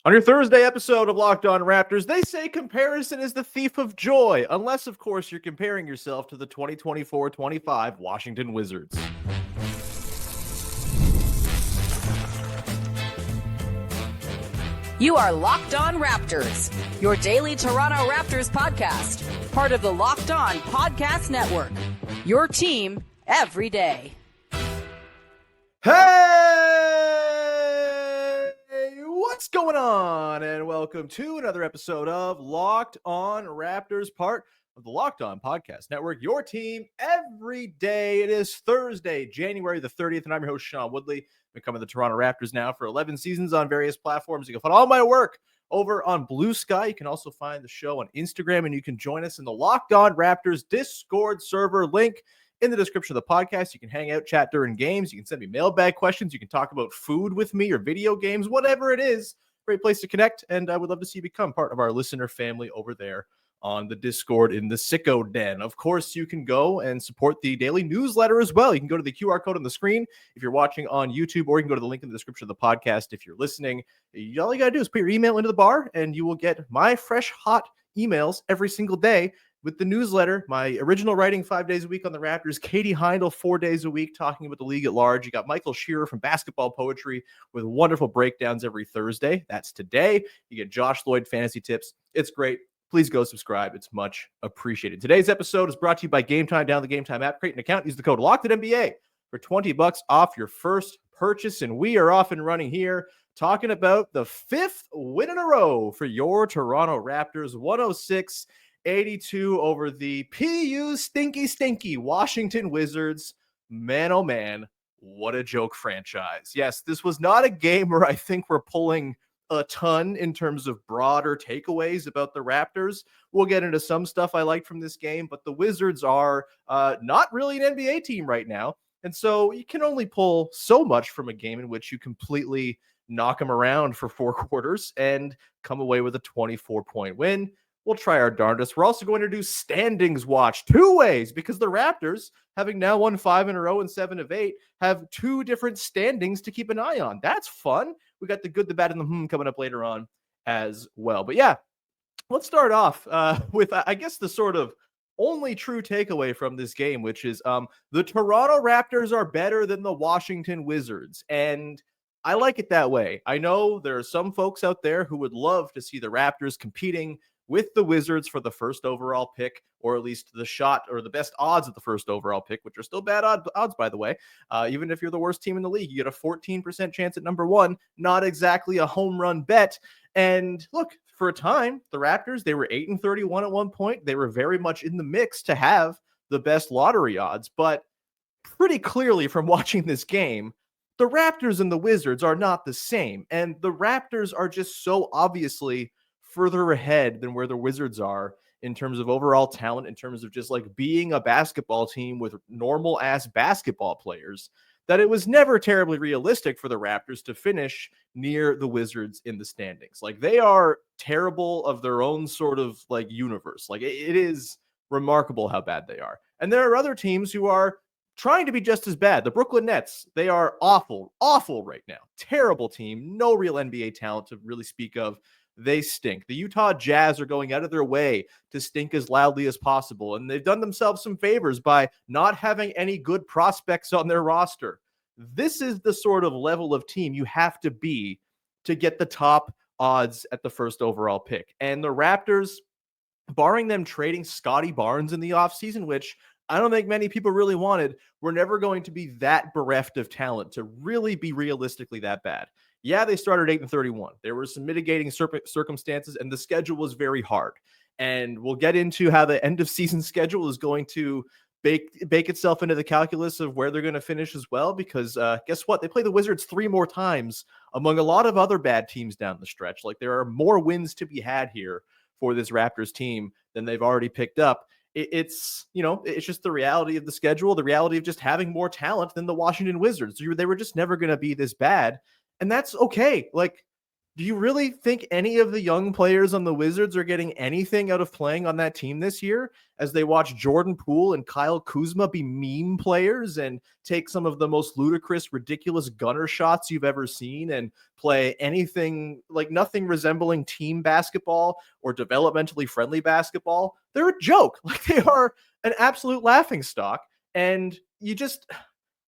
On your Thursday episode of Locked On Raptors, they say comparison is the thief of joy, unless, of course, you're comparing yourself to the 2024-25 Washington Wizards. You are Locked On Raptors, your daily Toronto Raptors podcast, part of the Locked On Podcast Network, your team every day. Hey, what's going on? And welcome to another episode of Locked On Raptors, part of the Locked On Podcast Network, your team every day. It is Thursday, January the 30th, and I'm your host, Sean Woodley. Been covering the Toronto Raptors now for 11 seasons on various platforms. You can find all my work over on Blue Sky. You can also find the show on Instagram, and you can join us in the Locked On Raptors Discord server, link in the description of the podcast. You can hang out, chat during games. You can send me mailbag questions. You can talk about food with me or video games, whatever it is. Great place to connect, and I would love to see you become part of our listener family over there on the Discord in the Sicko Den. Of course, you can go and support the daily newsletter as well. You can go to the QR code on the screen if you're watching on YouTube, or you can go to the link in the description of the podcast if you're listening. All you got to do is put your email into the bar, and you will get my fresh, hot emails every single day with the newsletter, my original writing 5 days a week on the Raptors, Katie Heindel 4 days a week talking about the league at large. You got Michael Shearer from Basketball Poetry with wonderful breakdowns every Thursday. That's today. You get Josh Lloyd fantasy tips. It's great. Please go subscribe. It's much appreciated. Today's episode is brought to you by GameTime. Download the GameTime app, create an account, use the code LOCKEDNBA for $20 off your first purchase. And we are off and running here, talking about the fifth win in a row for your Toronto Raptors. 106-82 over the PU stinky Washington Wizards. Man, oh man, what a joke franchise. Yes, this was not a game where I think we're pulling a ton in terms of broader takeaways about the Raptors. We'll get into some stuff I liked from this game, but the Wizards are not really an NBA team right now. And so you can only pull so much from a game in which you completely knock them around for four quarters and come away with a 24-point win. We'll try our darndest. We're also going to do standings watch two ways, because the Raptors, having now won 5 in a row and 7 of 8, have two different standings to keep an eye on. That's fun. We got the good, the bad, and the coming up later on as well. But yeah, let's start off with, I guess, the sort of only true takeaway from this game, which is the Toronto Raptors are better than the Washington Wizards. And I like it that way. I know there are some folks out there who would love to see the Raptors competing with the Wizards for the first overall pick, or at least the shot or the best odds at the first overall pick, which are still bad odds, by the way. Even if you're the worst team in the league, you get a 14% chance at number one. Not exactly a home run bet. And look, for a time, the Raptors, they were 8-31 at one point. They were very much in the mix to have the best lottery odds. But pretty clearly from watching this game, the Raptors and the Wizards are not the same. And the Raptors are just so obviously further ahead than where the Wizards are in terms of overall talent, in terms of just like being a basketball team with normal ass basketball players, that it was never terribly realistic for the Raptors to finish near the Wizards in the standings. Like, they are terrible of their own sort of like universe. Like, it is remarkable how bad they are. And there are other teams who are trying to be just as bad. The Brooklyn Nets, they are awful right now. Terrible team. No real NBA talent to really speak of. They stink. The Utah Jazz are going out of their way to stink as loudly as possible, and they've done themselves some favors by not having any good prospects on their roster. This is the sort of level of team you have to be to get the top odds at the first overall pick. And the Raptors, barring them trading Scottie Barnes in the offseason, which I don't think many people really wanted, we're never going to be that bereft of talent to really be realistically that bad. Yeah, they started 8-31. There were some mitigating circumstances, and the schedule was very hard. And we'll get into how the end of season schedule is going to bake itself into the calculus of where they're going to finish as well, because guess what? They play the Wizards 3 more times among a lot of other bad teams down the stretch. Like, there are more wins to be had here for this Raptors team than they've already picked up. It's just the reality of the schedule, the reality of just having more talent than the Washington Wizards. They were just never going to be this bad. And that's okay. Like, Do you really think any of the young players on the Wizards are getting anything out of playing on that team this year as they watch Jordan Poole and Kyle Kuzma be meme players and take some of the most ludicrous, ridiculous gunner shots you've ever seen and play anything like nothing resembling team basketball or developmentally friendly basketball? They're a joke. Like they are an absolute laughing stock. And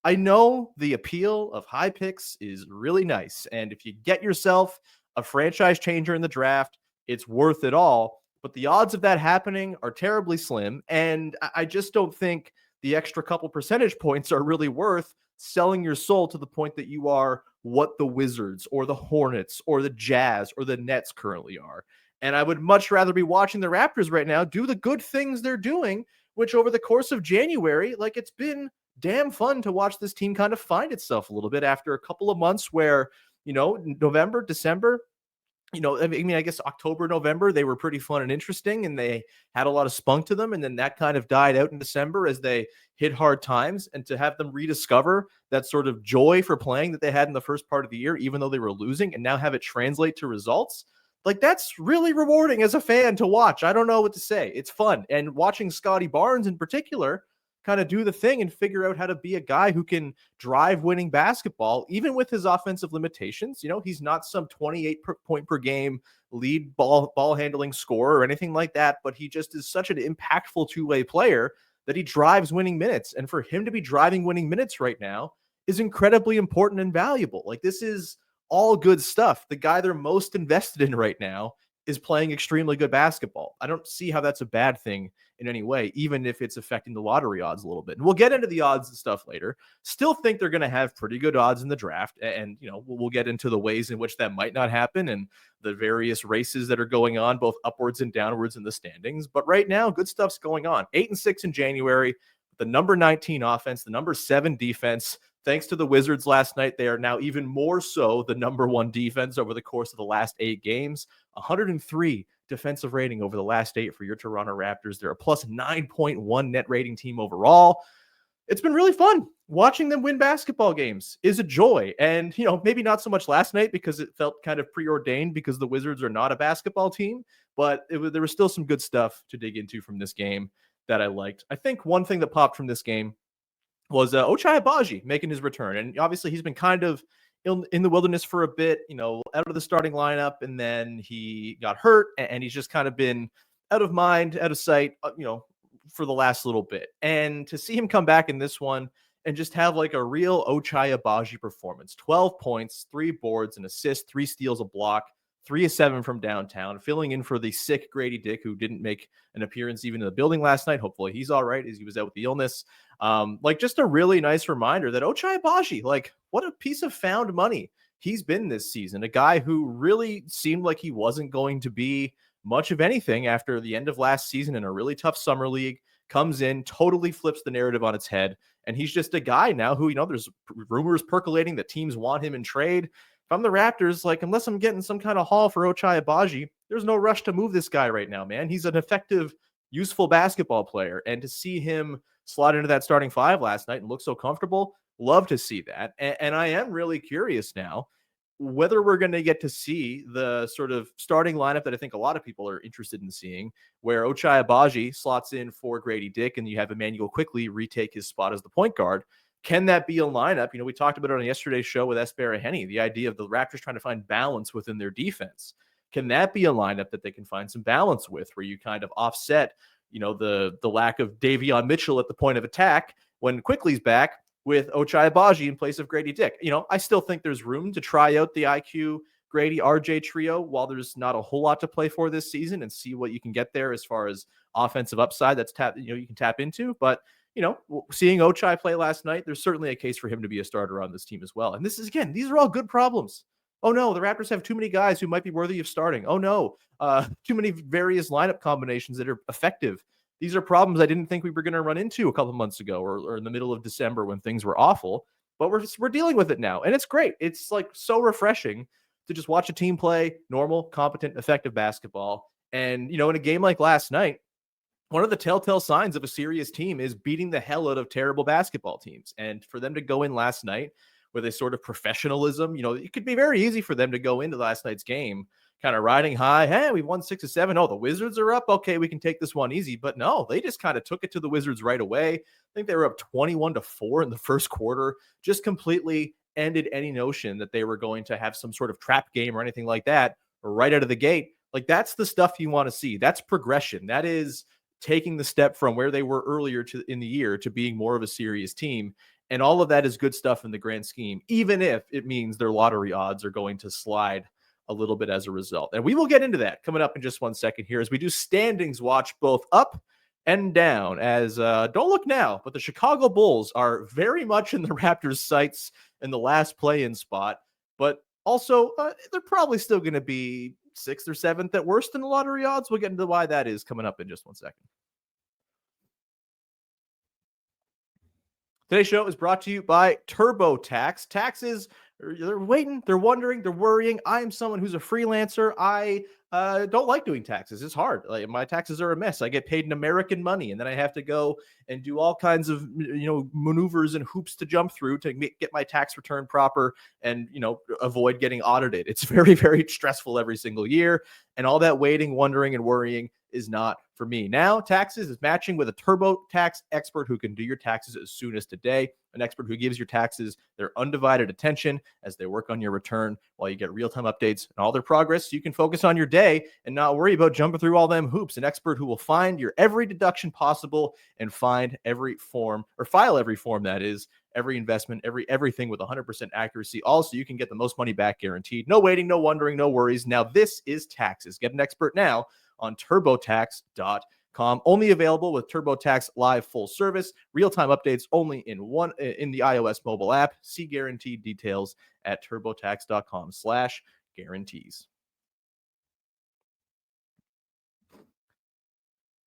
I know the appeal of high picks is really nice. And if you get yourself a franchise changer in the draft, it's worth it all. But the odds of that happening are terribly slim. And I just don't think the extra couple percentage points are really worth selling your soul to the point that you are what the Wizards or the Hornets or the Jazz or the Nets currently are. And I would much rather be watching the Raptors right now do the good things they're doing, which over the course of January, like it's been damn fun to watch this team kind of find itself a little bit after a couple of months where, November, December, I guess October, November, they were pretty fun and interesting and they had a lot of spunk to them. And then that kind of died out in December as they hit hard times, and to have them rediscover that sort of joy for playing that they had in the first part of the year, even though they were losing, and now have it translate to results. Like that's really rewarding as a fan to watch. I don't know what to say. It's fun. And watching Scottie Barnes in particular kind of do the thing and figure out how to be a guy who can drive winning basketball, even with his offensive limitations. He's not some 28 point per game lead ball handling scorer or anything like that, but he just is such an impactful two-way player that he drives winning minutes. And for him to be driving winning minutes right now is incredibly important and valuable. Like this is all good stuff. The guy they're most invested in right now is playing extremely good basketball. I don't see how that's a bad thing in any way, even if it's affecting the lottery odds a little bit. And we'll get into the odds and stuff later. Still think they're going to have pretty good odds in the draft. And, we'll get into the ways in which that might not happen and the various races that are going on, both upwards and downwards in the standings. But right now, good stuff's going on. 8-6 in January, the number 19 offense, the number 7 defense. Thanks to the Wizards last night, they are now even more so the number 1 defense over the course of the last 8 games. 103 defensive rating over the last 8 for your Toronto Raptors. They're a plus 9.1 net rating team overall. It's been really fun. Watching them win basketball games is a joy. And, maybe not so much last night because it felt kind of preordained because the Wizards are not a basketball team, but there was still some good stuff to dig into from this game that I liked. I think one thing that popped from this game was Ochai Agbaji making his return. And obviously he's been kind of in the wilderness for a bit, out of the starting lineup, and then he got hurt, and he's just kind of been out of mind, out of sight, for the last little bit. And to see him come back in this one and just have like a real Ochai Agbaji performance, 12 points, 3 boards, an assist, 3 steals, a block, 3 of 7 from downtown, filling in for the sick Grady Dick, who didn't make an appearance even in the building last night. Hopefully he's all right as he was out with the illness. Just a really nice reminder that Ochai Agbaji, like what a piece of found money he's been this season. A guy who really seemed like he wasn't going to be much of anything after the end of last season in a really tough summer league, comes in, totally flips the narrative on its head. And he's just a guy now who, there's rumors percolating that teams want him in trade. If I'm the Raptors, like, unless I'm getting some kind of haul for Ochai Agbaji, there's no rush to move this guy right now, man. He's an effective, useful basketball player. And to see him slot into that starting 5 last night and look so comfortable, love to see that. And I am really curious now whether we're going to get to see the sort of starting lineup that I think a lot of people are interested in seeing, where Ochai Agbaji slots in for Grady Dick and you have Emmanuel Quickley retake his spot as the point guard. Can that be a lineup? We talked about it on yesterday's show with Espera Henny, the idea of the Raptors trying to find balance within their defense. Can that be a lineup that they can find some balance with, where you kind of offset, the lack of Davion Mitchell at the point of attack when Quickley's back with Ochai Agbaji in place of Grady Dick? I still think there's room to try out the IQ Grady RJ trio while there's not a whole lot to play for this season, and see what you can get there as far as offensive upside that's you can tap into. But seeing Ochai play last night, there's certainly a case for him to be a starter on this team as well. And this is, again, these are all good problems. Oh no, the Raptors have too many guys who might be worthy of starting. Oh no, too many various lineup combinations that are effective. These are problems I didn't think we were going to run into a couple of months ago or in the middle of December when things were awful, but we're dealing with it now. And it's great. It's like so refreshing to just watch a team play normal, competent, effective basketball. And, in a game like last night, one of the telltale signs of a serious team is beating the hell out of terrible basketball teams. And for them to go in last night with a sort of professionalism. It could be very easy for them to go into last night's game kind of riding high. Hey, we've won 6 or 7. Oh, the Wizards are up. Okay, we can take this one easy. But no, they just kind of took it to the Wizards right away. I think they were up 21-4 in the first quarter, just completely ended any notion that they were going to have some sort of trap game or anything like that right out of the gate. Like, that's the stuff you want to see. That's progression. That is taking the step from where they were earlier in the year to being more of a serious team. And all of that is good stuff in the grand scheme, even if it means their lottery odds are going to slide a little bit as a result. And we will get into that coming up in just 1 second here as we do standings watch both up and down as don't look now, but the Chicago Bulls are very much in the Raptors' sights in the last play-in spot, but also they're probably still going to be 6th or 7th at worst in the lottery odds. We'll get into why that is coming up in just 1 second. Today's show is brought to you by TurboTax. Taxes, they're waiting, they're wondering, they're worrying. I'm someone who's a freelancer. I don't like doing taxes. It's hard. Like, my taxes are a mess. I get paid in American money, and then I have to go and do all kinds of maneuvers and hoops to jump through to get my tax return proper and avoid getting audited. It's very, very stressful every single year, and all that waiting, wondering, and worrying is not for me. Now, Taxes is matching with a TurboTax expert who can do your taxes as soon as today. An expert who gives your taxes their undivided attention as they work on your return while you get real-time updates and all their progress. So you can focus on your day and not worry about jumping through all them hoops. An expert who will find your every deduction possible and find every form, or file every form, that is, every investment, everything with 100% accuracy. Also, you can get the most money back guaranteed. No waiting, no wondering, no worries. Now, this is Taxes. Get an expert now on TurboTax.com. Only available with TurboTax Live full service. Real-time updates only in the iOS mobile app. See guaranteed details at TurboTax.com/guarantees.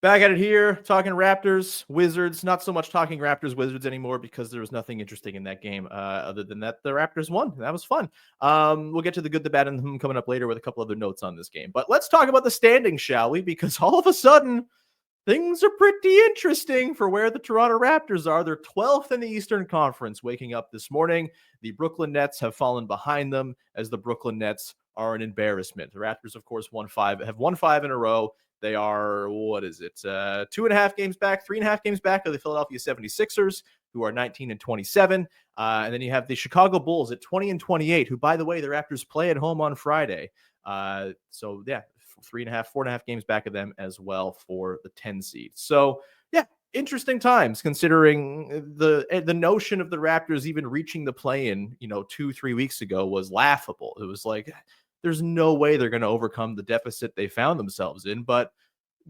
Back at it here, talking Raptors, Wizards. Not so much talking Raptors, Wizards anymore because there was nothing interesting in that game other than that the Raptors won. That was fun. We'll get to the good, the bad, and the coming up later with a couple other notes on this game. But let's talk about the standings, shall we? Because all of a sudden, things are pretty interesting for where the Toronto Raptors are. They're 12th in the Eastern Conference waking up this morning. The Brooklyn Nets have fallen behind them as the Brooklyn Nets are an embarrassment. The Raptors, of course, have won 5 in a row. They are, 2.5 games back, 3.5 games back of the Philadelphia 76ers, who are 19-27. And then you have the Chicago Bulls at 20-28, who, by the way, the Raptors play at home on Friday. 4.5 games back of them as well for the 10 seed. So, interesting times considering the notion of the Raptors even reaching the play-in, 2-3 weeks ago was laughable. It was like, there's no way they're going to overcome the deficit they found themselves in. But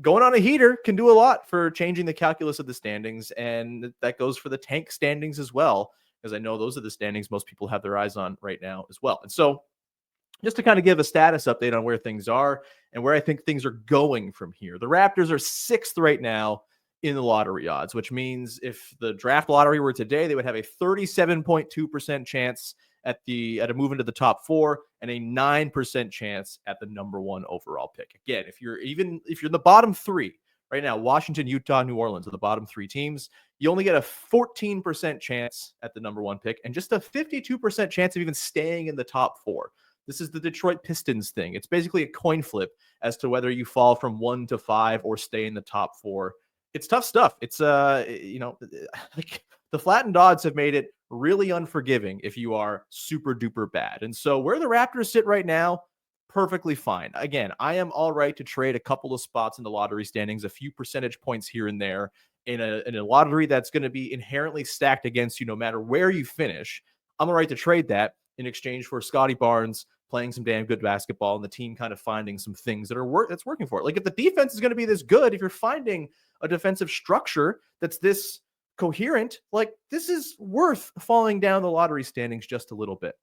going on a heater can do a lot for changing the calculus of the standings. And that goes for the tank standings as well, because I know those are the standings most people have their eyes on right now as well. And so just to kind of give a status update on where things are and where I think things are going from here. The Raptors are 6th right now in the lottery odds, which means if the draft lottery were today, they would have a 37.2% chance at a move into the top 4 and a 9% chance at the number 1 overall pick. Again, if you're in the bottom 3 right now, Washington, Utah, New Orleans are the bottom 3 teams, you only get a 14% chance at the number 1 pick and just a 52% chance of even staying in the top 4. This is the Detroit Pistons thing. It's basically a coin flip as to whether you fall from 1 to 5 or stay in the top 4. It's tough stuff. It's like the flattened odds have made it really unforgiving if you are super duper bad. And so where the Raptors sit right now, perfectly fine. Again, I am all right to trade a couple of spots in the lottery standings, a few percentage points here and there in a lottery that's going to be inherently stacked against you no matter where you finish. I'm all right to trade that in exchange for Scottie Barnes playing some damn good basketball and the team kind of finding some things that's working for it. Like, if the defense is going to be this good, if you're finding a defensive structure that's this coherent, like, this is worth falling down the lottery standings just a little bit.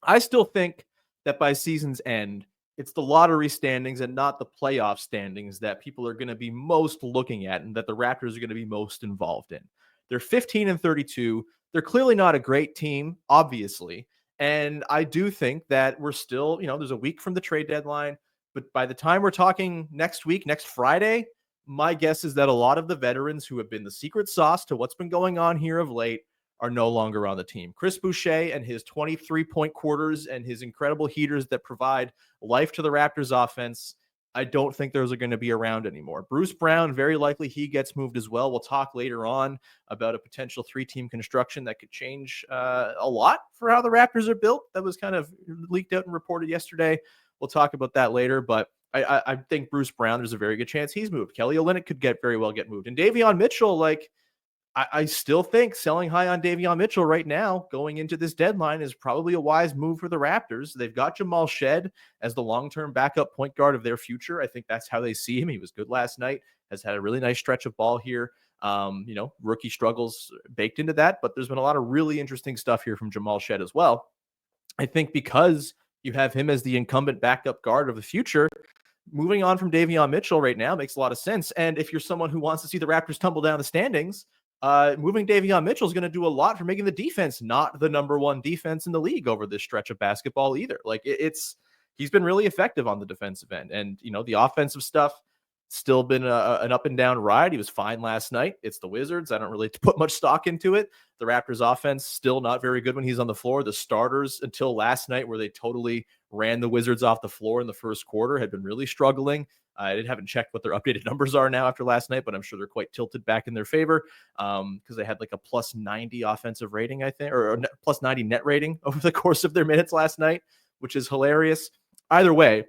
I still think that by season's end, it's the lottery standings and not the playoff standings that people are going to be most looking at and that the Raptors are going to be most involved in. They're 15-32. They're clearly not a great team, obviously. And I do think that we're still, there's a week from the trade deadline, but by the time we're talking next week, next Friday, my guess is that a lot of the veterans who have been the secret sauce to what's been going on here of late are no longer on the team. Chris Boucher and his 23-point quarters and his incredible heaters that provide life to the Raptors offense, I don't think those are going to be around anymore. Bruce Brown, very likely he gets moved as well. We'll talk later on about a potential 3-team construction that could change a lot for how the Raptors are built. That was kind of leaked out and reported yesterday. We'll talk about that later, but I think Bruce Brown, there's a very good chance he's moved. Kelly Olynyk could very well get moved. And Davion Mitchell, like, I still think selling high on Davion Mitchell right now going into this deadline is probably a wise move for the Raptors. They've got Jamal Shed as the long-term backup point guard of their future. I think that's how they see him. He was good last night, has had a really nice stretch of ball here. Rookie struggles baked into that, but there's been a lot of really interesting stuff here from Jamal Shed as well. I think because you have him as the incumbent backup guard of the future, moving on from Davion Mitchell right now makes a lot of sense. And if you're someone who wants to see the Raptors tumble down the standings, moving Davion Mitchell is going to do a lot for making the defense not the number one defense in the league over this stretch of basketball either. Like he's been really effective on the defensive end, and the offensive stuff still been an up and down ride. He was fine last night. It's the Wizards. I don't really put much stock into it. The Raptors offense still not very good when he's on the floor. The starters until last night, where they totally ran the Wizards off the floor in the first quarter, had been really struggling. I haven't checked what their updated numbers are now after last night, but I'm sure they're quite tilted back in their favor because they had like a plus 90 offensive rating, I think, or plus 90 net rating over the course of their minutes last night, which is hilarious. Either way,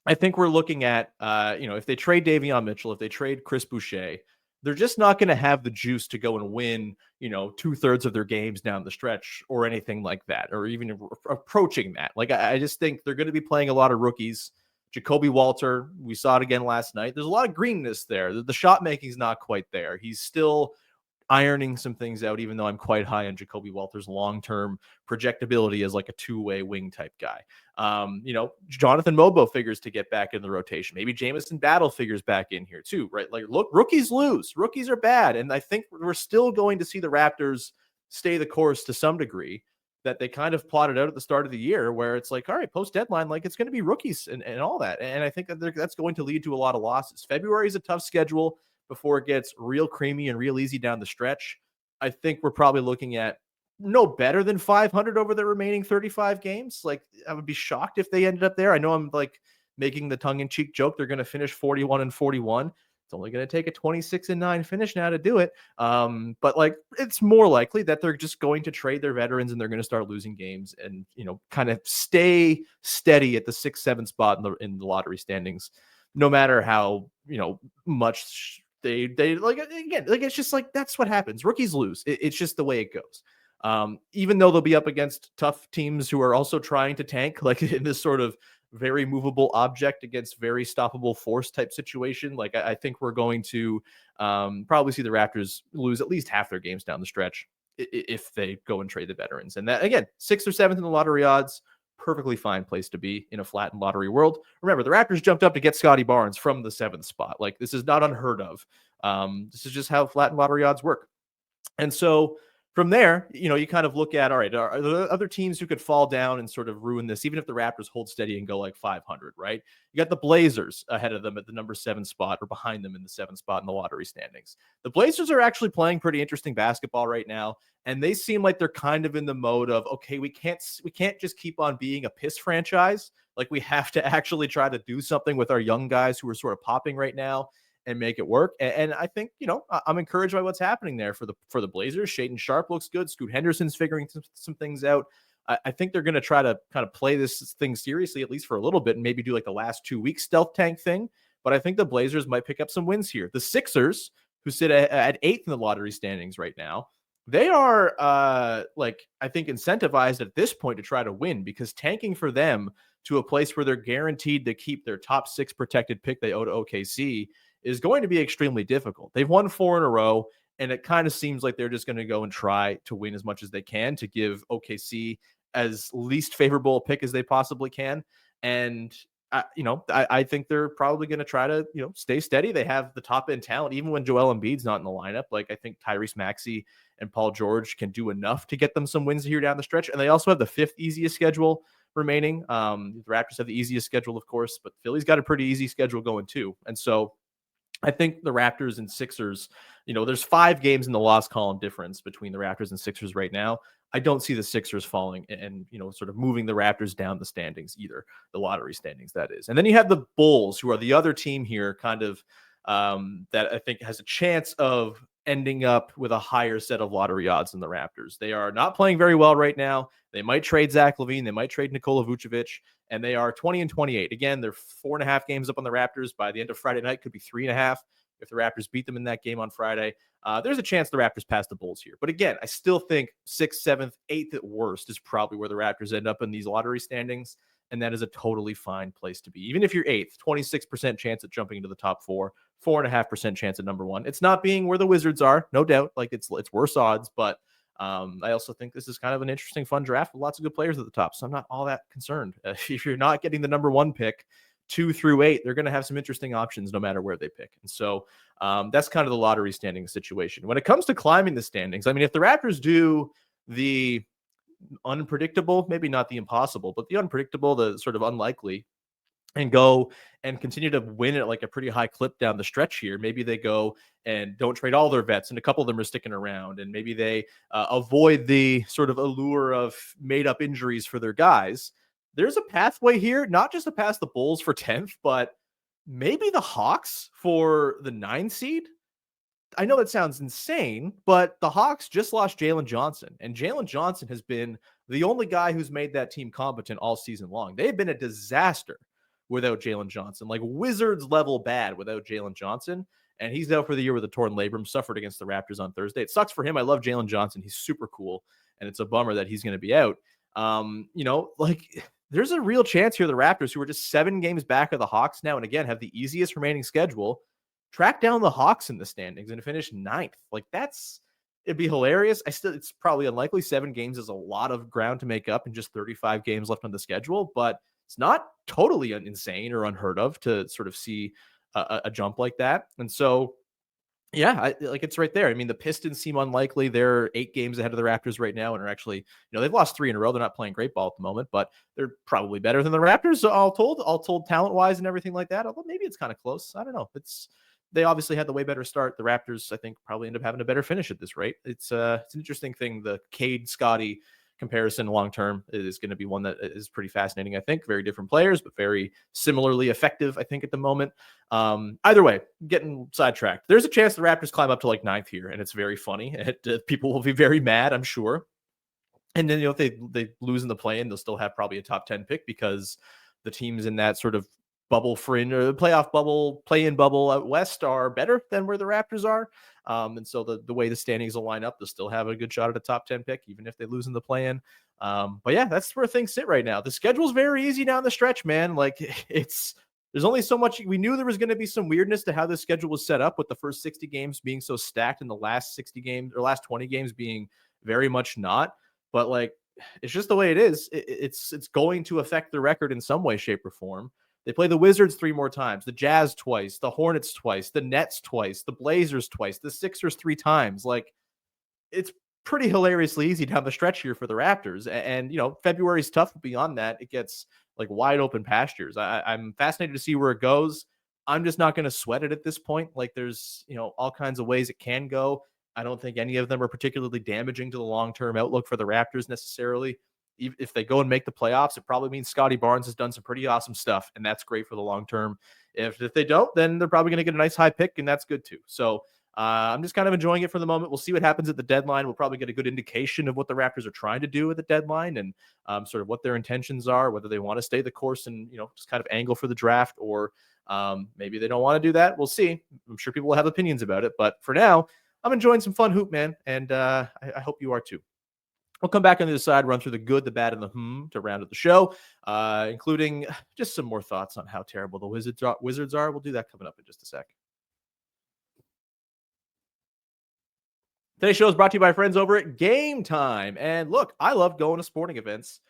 I think we're looking at, if they trade Davion Mitchell, if they trade Chris Boucher, they're just not going to have the juice to go and win, 2/3 of their games down the stretch or anything like that, or even approaching that. Like, I just think they're going to be playing a lot of rookies. Jacoby Walter, we saw it again last night. There's a lot of greenness there. The shot making is not quite there. He's still ironing some things out, even though I'm quite high on Jacoby Walter's long-term projectability as like a two-way wing type guy. Jonathan Mobo figures to get back in the rotation. Maybe Jamison Battle figures back in here too, right? Like, look, rookies lose. Rookies are bad. And I think we're still going to see the Raptors stay the course to some degree that they kind of plotted out at the start of the year, where it's like, all right, post-deadline, like, it's going to be rookies and all that. And I think that that's going to lead to a lot of losses. February is a tough schedule before it gets real creamy and real easy down the stretch. I think we're probably looking at no better than 500 over the remaining 35 games. Like, I would be shocked if they ended up there. I know I'm like making the tongue-in-cheek joke they're going to finish 41-41. It's only going to take a 26-9 finish now to do it. But like, it's more likely that they're just going to trade their veterans and they're going to start losing games and, kind of stay steady at the 6-7 spot in the lottery standings, no matter how, much they like, again, like, it's just like, that's what happens. Rookies lose. It's just the way it goes. Even though they'll be up against tough teams who are also trying to tank, like in this sort of very movable object against very stoppable force type situation. Like, I think we're going to probably see the Raptors lose at least half their games down the stretch if they go and trade the veterans. And that, again, 6th or 7th in the lottery odds, perfectly fine place to be in a flattened lottery world. Remember, the Raptors jumped up to get Scottie Barnes from the 7th spot. Like, this is not unheard of. This is just how flattened lottery odds work. And so from there, you kind of look at, all right, are there other teams who could fall down and sort of ruin this, even if the Raptors hold steady and go like 500, right? You got the Blazers ahead of them at the number 7 spot, or behind them in the 7th spot in the lottery standings. The Blazers are actually playing pretty interesting basketball right now, and they seem like they're kind of in the mode of, okay, we can't just keep on being a piss franchise. Like, we have to actually try to do something with our young guys who are sort of popping right now and make it work. And I think, I'm encouraged by what's happening there for the Blazers. Shaedon Sharpe looks good. Scoot Henderson's figuring some things out. I think they're going to try to kind of play this thing seriously, at least for a little bit, and maybe do like the last 2 weeks stealth tank thing. But I think the Blazers might pick up some wins here. The Sixers, who sit at 8th in the lottery standings right now, they are I think incentivized at this point to try to win, because tanking for them to a place where they're guaranteed to keep their top 6 protected pick they owe to OKC is going to be extremely difficult. They've won 4 in a row, and it kind of seems like they're just going to go and try to win as much as they can to give OKC as least favorable a pick as they possibly can. And, I think they're probably going to try to, stay steady. They have the top end talent, even when Joel Embiid's not in the lineup. Like, I think Tyrese Maxey and Paul George can do enough to get them some wins here down the stretch. And they also have the 5th easiest schedule remaining. The Raptors have the easiest schedule, of course, but Philly's got a pretty easy schedule going too. And so I think the Raptors and Sixers, there's 5 games in the loss column difference between the Raptors and Sixers right now. I don't see the Sixers falling and sort of moving the Raptors down the standings either, the lottery standings, that is. And then you have the Bulls, who are the other team here, kind of that I think has a chance of ending up with a higher set of lottery odds than the Raptors. They are not playing very well right now. They might trade Zach LaVine. They might trade Nikola Vucevic, and they are 20-28. Again, they're 4.5 games up on the Raptors. By the end of Friday night, could be 3.5 if the Raptors beat them in that game on Friday. There's a chance the Raptors pass the Bulls here. But again, I still think 6th, 7th, 8th at worst is probably where the Raptors end up in these lottery standings. And that is a totally fine place to be. Even if you're 8th, 26% chance at jumping into the top 4, 4.5% chance at number 1. It's not being where the Wizards are, no doubt. Like it's worse odds, but I also think this is kind of an interesting, fun draft with lots of good players at the top. So I'm not all that concerned. If you're not getting the number 1 pick, 2 through 8, they're going to have some interesting options no matter where they pick. And so that's kind of the lottery standing situation. When it comes to climbing the standings, I mean, if the Raptors do the unpredictable, maybe not the impossible, but the unpredictable, the sort of unlikely, and go and continue to win at like a pretty high clip down the stretch here. Maybe they go and don't trade all their vets, and a couple of them are sticking around, and maybe they avoid the sort of allure of made up injuries for their guys. There's a pathway here, not just to pass the Bulls for 10th, but maybe the Hawks for the 9 seed. I know that sounds insane, but the Hawks just lost Jalen Johnson, and Jalen Johnson has been the only guy who's made that team competent all season long. They've been a disaster without Jalen Johnson, like Wizards level bad without Jalen Johnson. And he's out for the year with a torn labrum, suffered against the Raptors on Thursday. It sucks for him. I love Jalen Johnson. He's super cool. And it's a bummer that he's going to be out. There's a real chance here the Raptors, who are just 7 games back of the Hawks now, and again, have the easiest remaining schedule, track down the Hawks in the standings and finish 9th. Like it'd be hilarious. It's probably unlikely. 7 games is a lot of ground to make up and just 35 games left on the schedule, but it's not totally insane or unheard of to sort of see a jump like that. And so, yeah, it's right there. I mean, the Pistons seem unlikely. They're 8 games ahead of the Raptors right now and are actually, they've lost 3 in a row. They're not playing great ball at the moment, but they're probably better than the Raptors, all told talent-wise and everything like that. Although maybe it's kind of close. I don't know. They obviously had the way better start. The Raptors, I think, probably end up having a better finish at this rate. It's an interesting thing. The Cade Scottie comparison long term is going to be one that is pretty fascinating. I think very different players, but very similarly effective, I think, at the moment. Either way, getting sidetracked. There's a chance the Raptors climb up to like 9th here, and it's very funny. People will be very mad, I'm sure. And then if they lose in the play-in, they'll still have probably a top 10 pick because the teams in that sort of bubble fringe or the playoff bubble, play-in bubble out west are better than where the Raptors are. And so the way the standings will line up, they'll still have a good shot at a top 10 pick, even if they lose in the play-in. But yeah, that's where things sit right now. The schedule's very easy down the stretch, man. Like there's only so much. We knew there was going to be some weirdness to how the schedule was set up, with the first 60 games being so stacked and the last 60 games or last 20 games being very much not. But like, it's just the way it is. It's going to affect the record in some way, shape, or form. They play the Wizards 3 more times, the Jazz twice, the Hornets twice, the Nets twice, the Blazers twice, the Sixers 3 times. Like, it's pretty hilariously easy down the stretch here for the Raptors. And February's tough. Beyond that, it gets like wide open pastures. I'm fascinated to see where it goes. I'm just not going to sweat it at this point. Like, there's, all kinds of ways it can go. I don't think any of them are particularly damaging to the long-term outlook for the Raptors necessarily. If they go and make the playoffs, it probably means Scottie Barnes has done some pretty awesome stuff, and that's great for the long term. If they don't, then they're probably going to get a nice high pick, and that's good too. So I'm just kind of enjoying it for the moment. We'll see what happens at the deadline. We'll probably get a good indication of what the Raptors are trying to do at the deadline and sort of what their intentions are, whether they want to stay the course and just kind of angle for the draft, or maybe they don't want to do that. We'll see. I'm sure people will have opinions about it, but for now, I'm enjoying some fun hoop, man, and I hope you are too. We'll come back on the other side, run through the good, the bad, and the to round out the show, including just some more thoughts on how terrible the Wizards are. We'll do that coming up in just a sec. Today's show is brought to you by friends over at GameTime. And look, I love going to sporting events.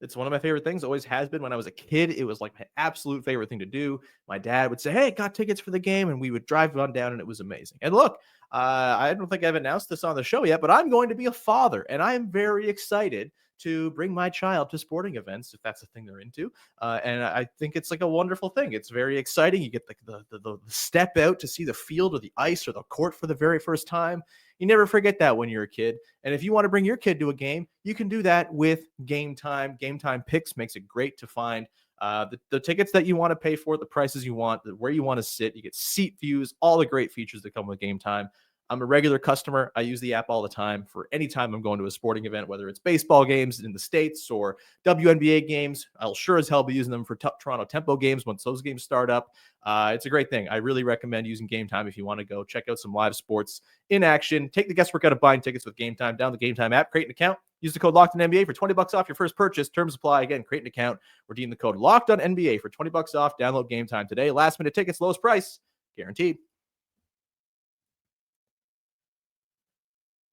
It's one of my favorite things. Always has been. When I was a kid, it was like my absolute favorite thing to do. My dad would say, "Hey, got tickets for the game," and we would drive on down, and it was amazing. And look, I don't think I've announced this on the show yet, but I'm going to be a father, and I am very excited to bring my child to sporting events if that's the thing they're into. And I think it's like a wonderful thing. It's very exciting. You get the step out to see the field or the ice or the court for the very first time. You never forget that when you're a kid. And if you want to bring your kid to a game, you can do that with Game Time. Game Time Picks makes it great to find the tickets that you want to pay for, the prices you want, where you want to sit. You get seat views, all the great features that come with Game Time. I'm a regular customer. I use the app all the time for any time I'm going to a sporting event, whether it's baseball games in the States or WNBA games. I'll sure as hell be using them for Toronto Tempo games once those games start up. It's a great thing. I really recommend using Game Time if you want to go check out some live sports in action. Take the guesswork out of buying tickets with Game Time. Download the Game Time app, create an account, use the code LOCKEDONNBA for $20 off your first purchase. Terms apply. Again, create an account, redeem the code LOCKEDONNBA for $20 off. Download Game Time today. Last minute tickets, lowest price, guaranteed.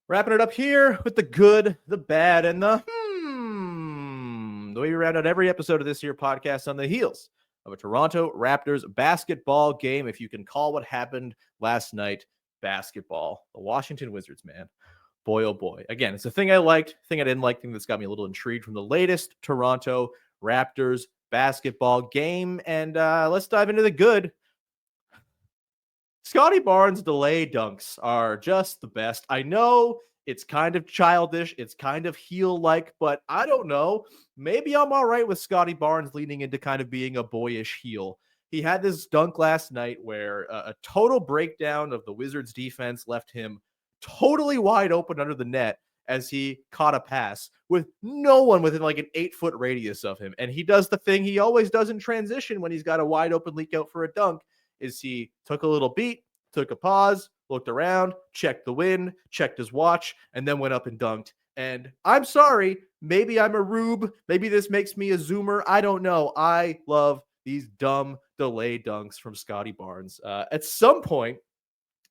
Wrapping it up here with the good, the bad, and the the way we round out every episode of this here podcast on the heels of a Toronto Raptors basketball game. If you can call what happened last night basketball, the Washington Wizards, man. Boy, oh boy. Again, it's a thing I liked, thing I didn't like, thing that's got me a little intrigued from the latest Toronto Raptors basketball game. And let's dive into the good. Scottie Barnes' delay dunks are just the best. I know it's kind of childish. It's kind of heel-like, but I don't know. Maybe I'm all right with Scottie Barnes leaning into kind of being a boyish heel. He had this dunk last night where a total breakdown of the Wizards' defense left him totally wide open under the net as he caught a pass with no one within like an 8-foot radius of him. And he does the thing he always does in transition when he's got a wide open leak out for a dunk. Is he took a little beat, took a pause, looked around, checked the wind, checked his watch, and then went up and dunked. And I'm sorry, maybe I'm a rube. Maybe this makes me a zoomer. I don't know. I love these dumb delay dunks from Scottie Barnes. At some point,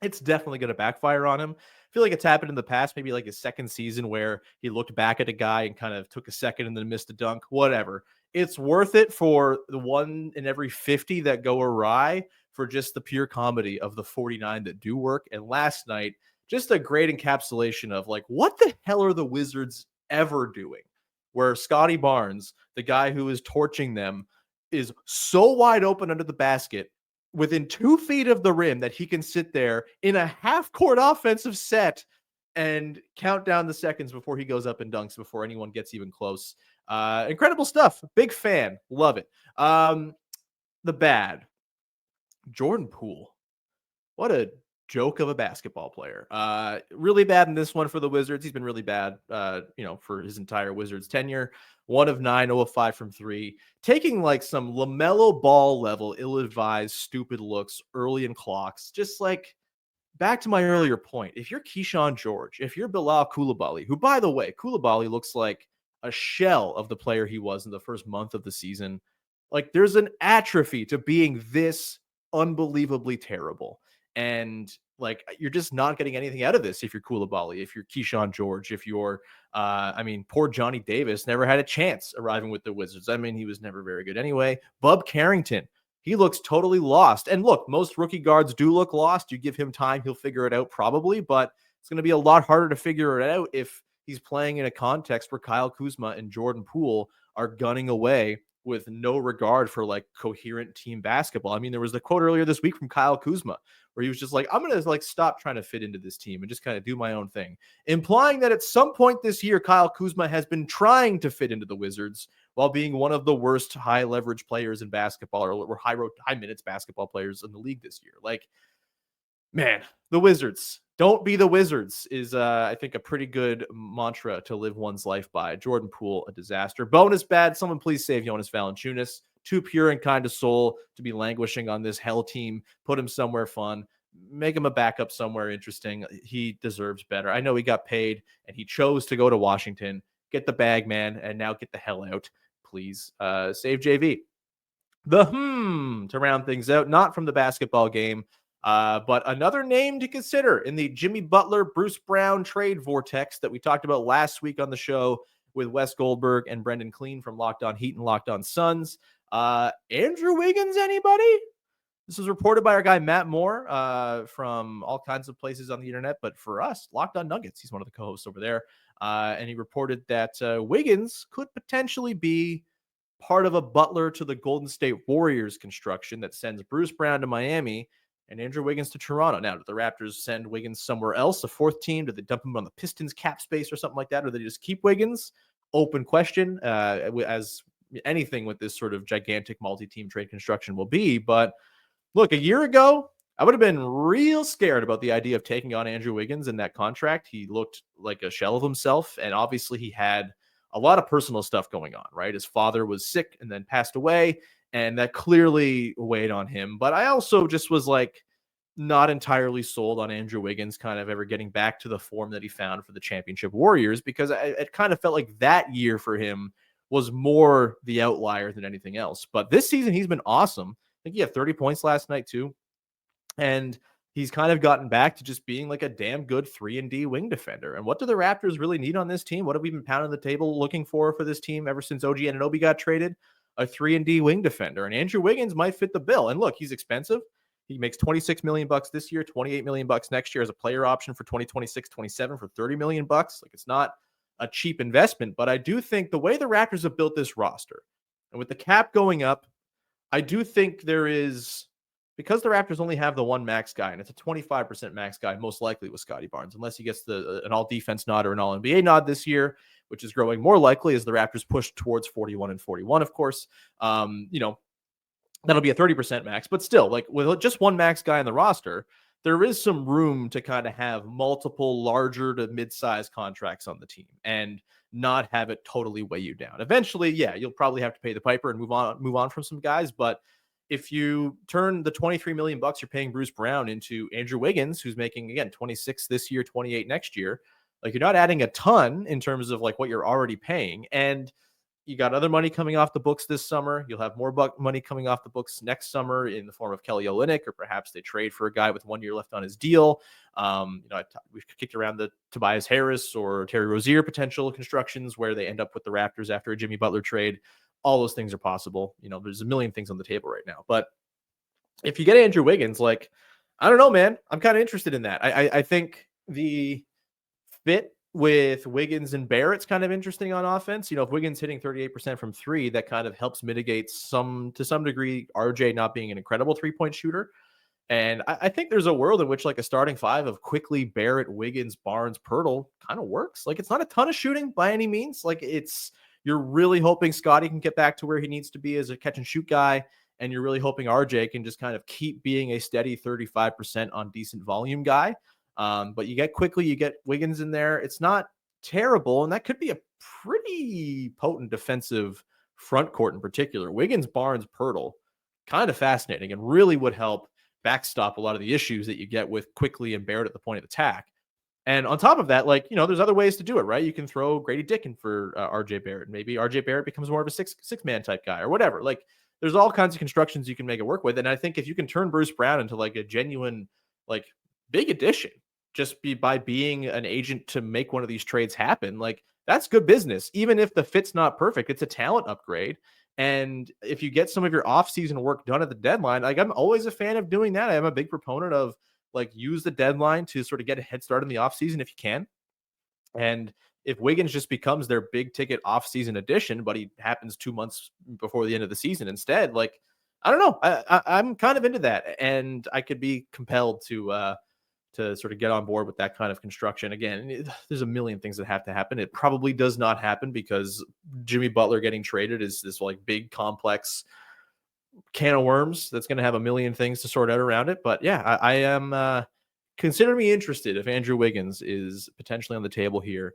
it's definitely going to backfire on him. I feel like it's happened in the past, maybe like his second season where he looked back at a guy and kind of took a second and then missed a dunk, whatever. It's worth it for the one in every 50 that go awry for just the pure comedy of the 49 that do work. And last night, just a great encapsulation of like, what the hell are the Wizards ever doing? Where Scottie Barnes, the guy who is torching them, is so wide open under the basket within 2 feet of the rim that he can sit there in a half-court offensive set and count down the seconds before he goes up and dunks before anyone gets even close. Incredible stuff. Big fan. Love it. The bad. Jordan Poole. What a joke of a basketball player. Really bad in this one for the Wizards. He's been really bad, for his entire Wizards tenure. 1 of 9, 0 of 5 from 3. Taking like some LaMelo Ball level, ill-advised, stupid looks early in clocks. Just like, back to my earlier point, if you're Keyshawn George, if you're Bilal Coulibaly, who, by the way, Coulibaly looks like a shell of the player he was in the first month of the season. Like, there's an atrophy to being this unbelievably terrible. And like, you're just not getting anything out of this if you're Coulibaly, if you're Keyshawn George, if you're, poor Johnny Davis never had a chance arriving with the Wizards. I mean, he was never very good anyway. Bub Carrington, he looks totally lost. And look, most rookie guards do look lost. You give him time, he'll figure it out probably, but it's going to be a lot harder to figure it out if he's playing in a context where Kyle Kuzma and Jordan Poole are gunning away with no regard for like coherent team basketball. I mean, there was the quote earlier this week from Kyle Kuzma where he was just like, I'm going to like stop trying to fit into this team and just kind of do my own thing, implying that at some point this year, Kyle Kuzma has been trying to fit into the Wizards while being one of the worst high leverage players in basketball or high minutes basketball players in the league this year. Like, man, the Wizards. Don't be the Wizards is, I think, a pretty good mantra to live one's life by. Jordan Poole, a disaster. Bonus bad. Someone please save Jonas Valanciunas. Too pure and kind of soul to be languishing on this hell team. Put him somewhere fun. Make him a backup somewhere interesting. He deserves better. I know he got paid, and he chose to go to Washington. Get the bag, man, and now get the hell out, please. Save JV. The to round things out, not from the basketball game, but another name to consider in the Jimmy Butler, Bruce Brown trade vortex that we talked about last week on the show with Wes Goldberg and Brendan Clean from Locked On Heat and Locked On Suns. Andrew Wiggins, anybody? This was reported by our guy Matt Moore from all kinds of places on the internet, but for us, Locked On Nuggets, he's one of the co-hosts over there. And he reported that Wiggins could potentially be part of a Butler to the Golden State Warriors construction that sends Bruce Brown to Miami and Andrew Wiggins to Toronto. Now, do the Raptors send Wiggins somewhere else, a fourth team? Do they dump him on the Pistons cap space or something like that? Or do they just keep Wiggins? Open question, as anything with this sort of gigantic multi-team trade construction will be. But look, a year ago, I would have been real scared about the idea of taking on Andrew Wiggins in that contract. He looked like a shell of himself, and obviously he had a lot of personal stuff going on, right? His father was sick and then passed away, and that clearly weighed on him. But I also just was like not entirely sold on Andrew Wiggins kind of ever getting back to the form that he found for the championship Warriors, because it kind of felt like that year for him was more the outlier than anything else. But this season, he's been awesome. I think he had 30 points last night too. And he's kind of gotten back to just being like a damn good 3-and-D wing defender. And what do the Raptors really need on this team? What have we been pounding the table looking for this team ever since OG Anunoby got traded? A 3-and-D wing defender. And Andrew Wiggins might fit the bill. And look, he's expensive. He makes $26 million this year, $28 million next year as a player option for 2026, 27 for $30 million. Like, it's not a cheap investment, but I do think the way the Raptors have built this roster and with the cap going up, I do think there is, because the Raptors only have the one max guy, and it's a 25% max guy, most likely with Scottie Barnes, unless he gets an all-defense nod or an all-NBA nod this year, which is growing more likely as the Raptors push towards 41 and 41, of course. That'll be a 30% max, but still, like with just one max guy in the roster, there is some room to kind of have multiple larger to mid-size contracts on the team and not have it totally weigh you down. Eventually, yeah, you'll probably have to pay the piper and move on from some guys, but if you turn the $23 million you're paying Bruce Brown into Andrew Wiggins, who's making, again, 26 this year, 28 next year, like, you're not adding a ton in terms of like what you're already paying. And you got other money coming off the books this summer. You'll have more money coming off the books next summer in the form of Kelly Olynyk, or perhaps they trade for a guy with 1 year left on his deal. We've kicked around the Tobias Harris or Terry Rozier potential constructions where they end up with the Raptors after a Jimmy Butler trade. All those things are possible. There's a million things on the table right now. But if you get Andrew Wiggins, like, I don't know, man, I'm kind of interested in that. I think the fit with Wiggins and Barrett's kind of interesting on offense. If Wiggins hitting 38% from three, that kind of helps mitigate to some degree, RJ not being an incredible 3-point shooter. And I think there's a world in which like a starting five of Quickly, Barrett, Wiggins, Barnes, Poole kind of works. Like, it's not a ton of shooting by any means. Like, you're really hoping Scottie can get back to where he needs to be as a catch and shoot guy. And you're really hoping RJ can just kind of keep being a steady 35% on decent volume guy. But you get Quickly, you get Wiggins in there. It's not terrible. And that could be a pretty potent defensive front court in particular. Wiggins, Barnes, Poole, kind of fascinating and really would help backstop a lot of the issues that you get with Quickly and Barrett at the point of attack. And on top of that, like, there's other ways to do it, right? You can throw Grady Dick in for RJ Barrett. Maybe RJ Barrett becomes more of a six-man type guy or whatever. Like, there's all kinds of constructions you can make it work with. And I think if you can turn Bruce Brown into like a genuine, like, big addition, by being an agent to make one of these trades happen, like, that's good business. Even if the fit's not perfect, it's a talent upgrade. And if you get some of your off-season work done at the deadline, like, I'm always a fan of doing that. I am a big proponent of, like, use the deadline to sort of get a head start in the offseason if you can. And if Wiggins just becomes their big ticket offseason addition, but he happens 2 months before the end of the season instead, like, I don't know. I'm kind of into that. And I could be compelled to sort of get on board with that kind of construction. Again, there's a million things that have to happen. It probably does not happen because Jimmy Butler getting traded is this like big complex can of worms that's going to have a million things to sort out around it. But yeah, I am consider me interested if Andrew Wiggins is potentially on the table here.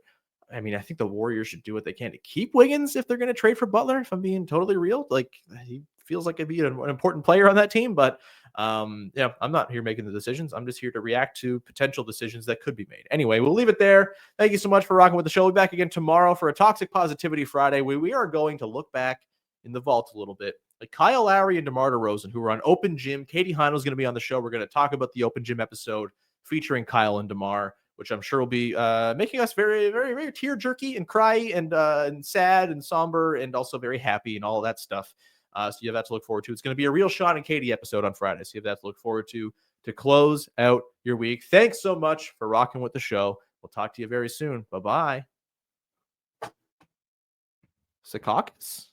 I mean, I think the Warriors should do what they can to keep Wiggins if they're going to trade for Butler, if I'm being totally real. Like, he feels like he'd be an important player on that team, but I'm not here making the decisions. I'm just here to react to potential decisions that could be made. Anyway, we'll leave it there. Thank you so much for rocking with the show. We'll be back again tomorrow for a Toxic Positivity Friday, where we are going to look back in the vault a little bit. Like Kyle Lowry and DeMar DeRozan, who were on Open Gym. Katie Heinold is going to be on the show. We're going to talk about the Open Gym episode featuring Kyle and DeMar, which I'm sure will be making us very, very, very tear jerky and cry and sad and somber and also very happy and all of that stuff. So you have that to look forward to. It's going to be a real Sean and Katie episode on Friday. So you have that to look forward to close out your week. Thanks so much for rocking with the show. We'll talk to you very soon. Bye-bye. Secaucus?